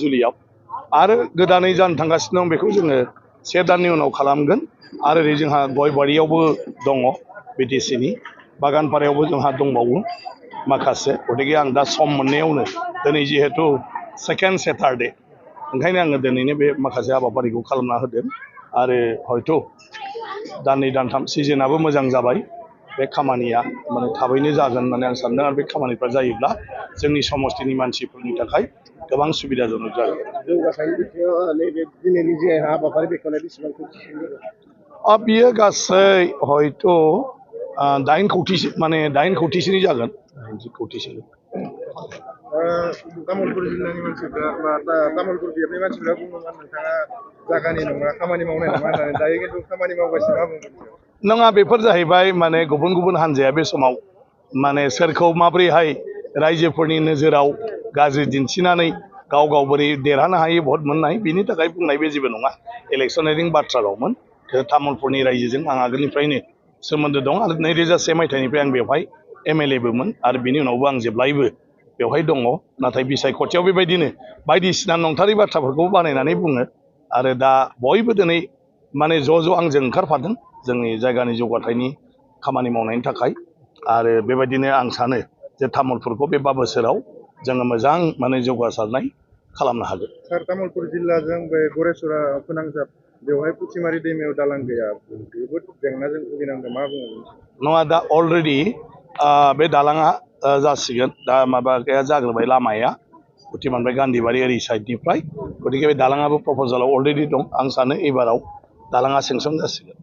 जुलियाव आरो गोदानै जानो थांगासिनो दं बेखौ जोङो 1 दाननि उनाव खालामगोन आरो ओरै जोंहा गयबारियावबो दङ बिटिसिनि बागानपारायावबो जोंहा दंबावो माखासे गतिके आं दा सम मोननायावनो दिनै जिहेतु सेकेन्ड सेटारडे ओंखायनो आङो दिनैनो बे माखासे हाबाफारिखौ खालामना होदों आरो हयथ' दाननै दानथाम सिजोनाबो मोजां जाबाय बे खामानिया माने थाबैनो जागोन होननानै आं सानदों आरो बे खामानिफ्रा जायोब्ला जोंनि समस्तिनि मानसिफोरनि थाखाय गोबां सुबिदाजनक जागोन। बियो गासै हयथ' 8 कौटिसो माने 8 कौटिसोनि जागोन 8 कौटिसो। तामुलपुर जिल्लानि मानसिफ्रा बा तामुलपुर बियाबनि मानसिफ्रा बुङोमोन नोंथाङा जागानि नङा खामानि मावनाय नङा होननानै दायो खिन्थु खामानि मावगासिनो मा बुंगोन? नङा बेफोर जाहैबाय माने गुबुन गुबुन हान्जाया बे समाव माने सोरखौ माबोरैहाय रायजोफोरनि नोजोराव गाज्रि दिन्थिनानै गाव गाव बोरै देरहानो हायो भट मोननाय बिनि थाखाय बुंनाय बे जेबो नङा इलेक्सनारिं बाथ्राल'मोन। तामुलपुरनि रायजोजों आं आगोलनिफ्रायनो सोमोन्दो दं आरो 2001 मायथाइनिफ्राय आं बेवहाय MLAबोमोन आरो बिनि उनावबो आं जेब्लायबो बेवहाय दङ नाथाय बिसायख'थियाव बेबायदिनो बायदिसिना नंथारै बाथ्राफोरखौ बानायनानै बुङो आरो दा बयबो दिनै माने ज' आंजों ओंखारफादों जोंनि जायगानि जौगाथायनि खामानि मावनायनि थाखाय आरो बेबायदिनो आं सानो जे तामुलपुरखौ बे 5 बोसोराव जोङो मोजां माने जौगासारनाय खालामनो हागोन। सार तामुलपुर जिल्लाजों बे गरेस्वरा फोनांजाब बेवहाय पुथिमारि दैमायाव दालां गैया जोबोद जेंनाजों भुगिनांदों मा बुङो? नङा दा अलरेडि बे दालाङा जासिगोन दा माबाया जाग्रोबाय लामाया पुथिमारिनिफ्राय गान्धीबारि ओरै साइडनिफ्राय गतिके बे दालाङाबो प्रप'जालाव अलरेडि दं आं सानो एबाराव दालाङा सेंसन जासिगोन।